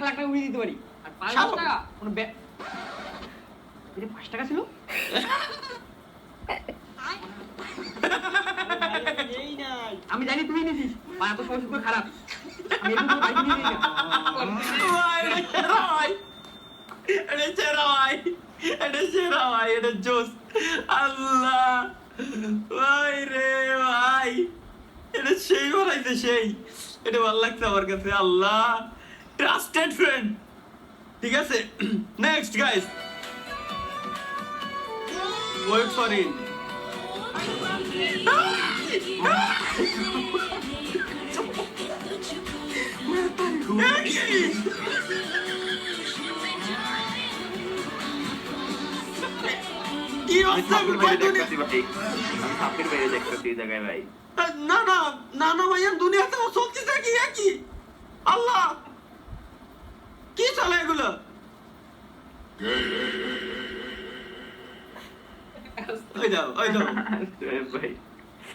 লাখ টাকা উড়িয়ে দিতে পারি আর 5 লাখ টাকা কোনো এটা 5 টাকা ছিল আমি জানি তুই নিছিস বা এত সহজ করে খারাপ আমি এগুলো বাইক নিয়ে নিই না এটা জোস আল্লাহ ভাই রে ভাই এটা সেই বানাইছে সেই এটা ভালো লাগছে আমার কাছে আল্লাহ ট্রাস্টেড ফ্রেন্ড ঠিক আছে next guys wait for it কি অবস্থা ভাই না না না না ভাইয়া দুনিয়াতে চলতেছে কি কি আল্লাহ কি চলে এগুলো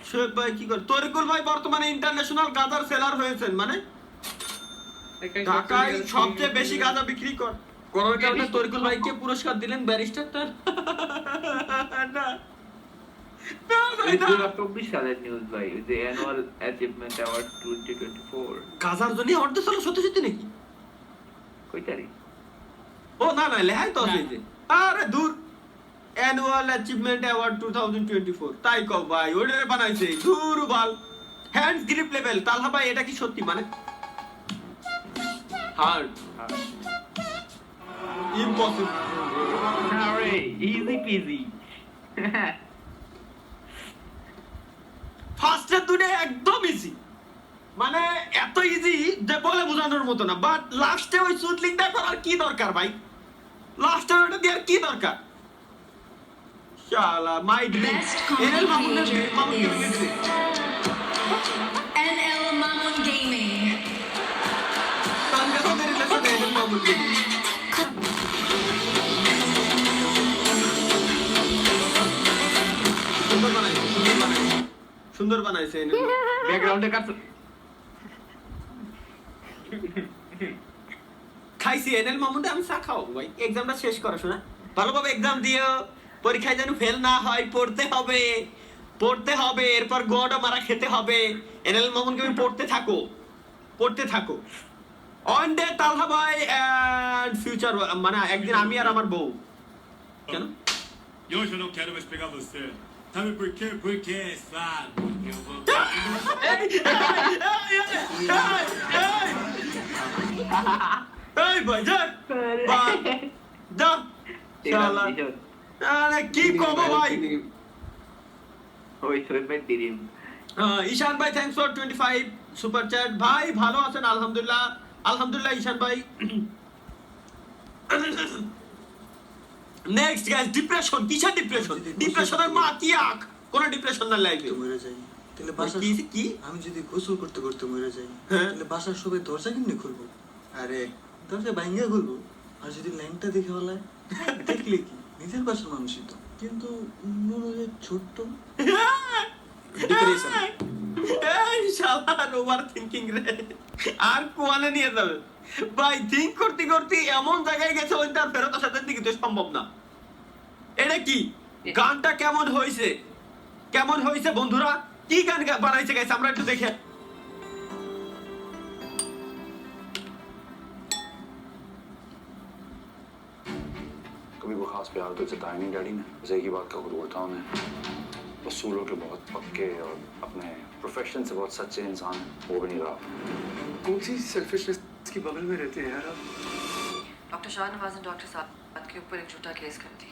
শোয়েব ভাই কি করে তরিকুল ভাই বর্তমানে ইন্টারন্যাশনাল গাঁজার সেলার হয়েছেন মানে ঢাকায় সবচেয়ে বেশি গাঁজা বিক্রি কর করার কারণে তরিকুল ভাইকে পুরস্কার দিলেন ব্যারিস্টারটা না সালের নিউজ ভাই যে অ্যানুয়াল অ্যাচিভমেন্ট অ্যাওয়ার্ড 2024 গাজার জন্য অর্ধ সাল সত্যি সত্যি নাকি কই তারিখ ও না না লেহাই তো আছে আরে দূর অ্যানুয়াল অ্যাচিভমেন্ট অ্যাওয়ার্ড 2024 তাই কও ভাই ওটারে বানাইছে দূর বাল হ্যান্ডস গ্রিপ লেভেল তালহা ভাই এটা কি সত্যি মানে হার্ড ইম্পসিবল আরে ইজি পিজি ফার্স্টের দুটো একদম ইজি মানে এত ইজি যে বলে বোঝানোর মতো না বাট লাস্টে ওই সুটলিংটা করার কি দরকার ভাই লাস্টে ওটা দেওয়ার কি দরকার শালা my dream NL Mamun gaming তানকে তো দেরি লাগছে এনএল মামুন গেমিং সুন্দর বানাইছে ব্যাকগ্রাউন্ডে কাট খাইছি এনএল মামুনটা আমি চা খাও ভাই এক্সামটা শেষ করো শোনা ভালোভাবে এক্সাম দিও পরীক্ষায় যেন ফেল না হয় পড়তে হবে এরপর গোয়াটা মারা খেতে হবে এনএল মামুনকে আমি পড়তে থাকো অন ডে তালহা ভাই এন্ড ফিউচার মানে একদিন আমি আর আমার বউ কেন E hoje eu não quero mais pegar você. Sabe por quê? Porque é sabe. Eu vou. এই ভাই যা যা শালা আরে কি কব ভাই ওই সোহেব ভাই দিরিম ঈশান ভাই থ্যাঙ্কস ফর 25 সুপার চ্যাট ভাই ভালো আছেন আলহামদুলিল্লাহ ঈশান ভাই নেক্সট গাইস ডিপ্রেশন কিসের ডিপ্রেশনের মা কি আখ কোন ডিপ্রেশন না লাইফে মরে যাই তাহলে বাসা কি আমি যদি গোসল করতে করতে মরে যাই তাহলে বাসার সবাই দরজা কেমনে খুলবো আরে দরজা ভাঙ্গা খুলবো আর যদি লাইনটা দেখে বলায় দেখলে কি নিজের বাসার মানুষই তো কিন্তু মনে ছোট্ট ডিপ্রেশন এই শালা ওভার থিংকিং রে আর কোয়ালে নিয়ে যাবে ভাই থিংক করতে এমন জায়গায় গেছে ওইটা ফেরত আসার দিকে তো সম্ভব না এটা কি গানটা কেমন হয়েছে বন্ধুরা কি গান বানাইছে গাইছে আমরা একটু দেখে कभी वो खास प्यार तो जताया नहीं डैडी ने उसे एक ही बात का गुरूर था उन्हें उसूलों के बहुत पक्के और अपने प्रोफेशन से बहुत सच्चे इंसान हैं वो भी नहीं रहा कौन सी सेल्फिशनेस की बगल में रहते हैं यार आप डॉक्टर शाहनवाज ने डॉक्टर साहब के ऊपर एक झूठा केस कर दी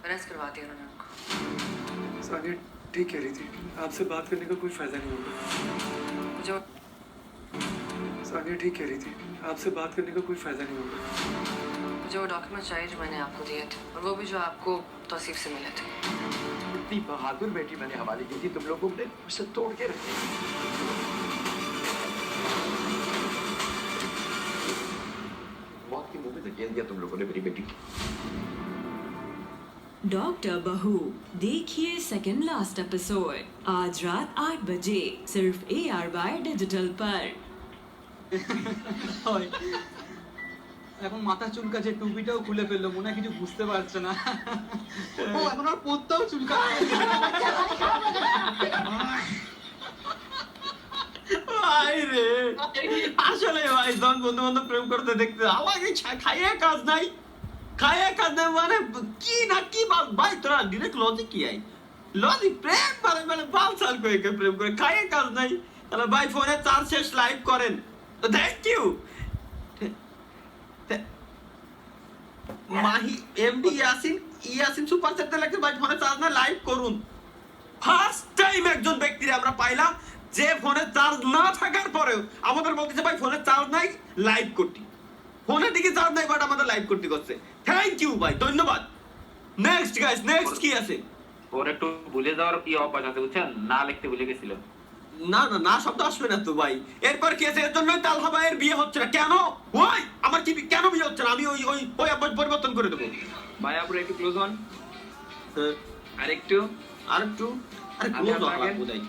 अरेस्ट करवा दिया उन्होंने उनको सानिया ठीक कह रही थी आपसे बात करने का कोई फायदा नहीं होगा जो सानिया ठीक कह रही थी आपसे बात करने का कोई फायदा नहीं होगा मुझे वो डॉक्यूमेंट चाहिए जो मैंने आपको दिए थे और वो भी जो आपको तौसीफ से मिले थे इतनी बहादुर बेटी मैंने हवाले की थी तुम लोगों ने उसे तोड़ के रखे मौत के मुंह में धकेल दिया तुम लोगों ने मेरी बेटी को डॉक्टर बहू देखिए सेकंड लास्ट एपिसोड आज रात 8 बजे सिर्फ ARY डिजिटल पर এখন মাথা চুলকাচ্ছে, টুপিটাও খুলে ফেললো, মনে হয় কিছু বুঝতে পারছে না। ও এখন আর পড়তেও চুলকাচ্ছে। ভাই রে, আসলে ভাই যখন বন্ধু বান্ধব প্রেম করতে দেখতে আমাকে খাইয়ে কাজ নাই, খাইয়ে কাজ নাই মানে কি না কি ভাই তোরা ডিরেক্ট লজিক কি আই লজিক প্রেম মানে মানে বাল চাল করে প্রেম করে খাইয়ে কাজ নাই। তাহলে ভাই ফোনে চার্জ শেষ লাইভ করেন, তো thank you Mahi MD Yasin super চ্যাটে লাগছে ভাই ফোনে চার্জ না লাইভ করুন। ফার্স্ট টাইম একজন ব্যক্তিরে আমরা পাইলাম যে ফোনে চার্জ না থাকার পরেও আমাদের বলতেছে ভাই ফোনে চার্জ নাই লাইভ করতে, ফোনে দিকে চার্জ নাই বাট আমাদের লাইভ করতে করছে। থ্যাংক ইউ ভাই, ধন্যবাদ। নেক্সট গাইস, নেক্সট কি আছে? ওর একটু ভুলে যাওয়ার কি অভ্যাস আছে বুঝছেন, না লিখতে ভুলে গেছিল। না না না শব্দ আসবে না তো ভাই। এরপর কি আছে? এর জন্য তালহা ভাইয়ের বিয়ে হচ্ছে না কেন? ওই আমার কি কেন বিয়ে হচ্ছে না? আমি ওই ওই ওই অভ্যাস পরিবর্তন করে দেবো। ভাই আপনারা একটু ক্লোজ হন, হ্যাঁ আরেকটু আরেকটু আরে আমি ক্লোজ আপনাকে- হওয়া বোঝাই।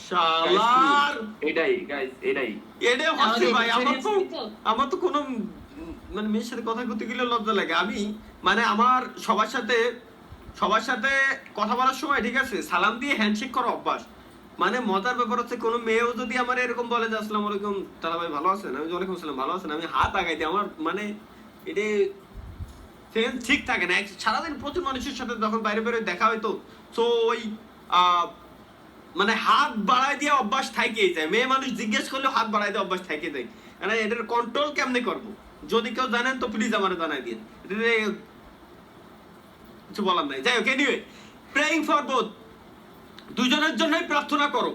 শালার এটাই গাইস, এটাই এটা হচ্ছে ভাই। আমার তো কোনো মানে মেয়ের সাথে কথা করতে গেলে লজ্জা লাগে। আমি মানে আমার সবার সাথে কথা বলার সময় ঠিক আছে সালাম দিয়ে হ্যান্ডশেক করা অভ্যাস। মানে মজার ব্যাপার হচ্ছে কোনো মেয়েও যদি আমার এরকম বলে যে আসসালামু আলাইকুম তারা ভাই ভালো আছেন, আমি ওয়ালাইকুম আসসালাম ভালো আছেন, আমি হাত আগাই দিই। আমার মানে এটা সেন্স ঠিক থাকে না। সারাদিন প্রচুর মানুষের সাথে যখন বাইরে বাইরে দেখা হয়তো তো ওই মানে হাত বাড়ায় দিয়ে অভ্যাস থাইকেই যায়। মেয়ে মানুষ জিজ্ঞেস করলে হাত বাড়ায় দিয়ে অভ্যাস থাইকে যায়। মানে এটার কন্ট্রোল কেমনে করবো? যদি কেউ জানেন তো প্লিজ আমার জানাই দিন। কিছু বলার নাই। যাই হোক, এনিওয়ে প্রেইং ফর বোথ, দুজনের জন্যই প্রার্থনা করো।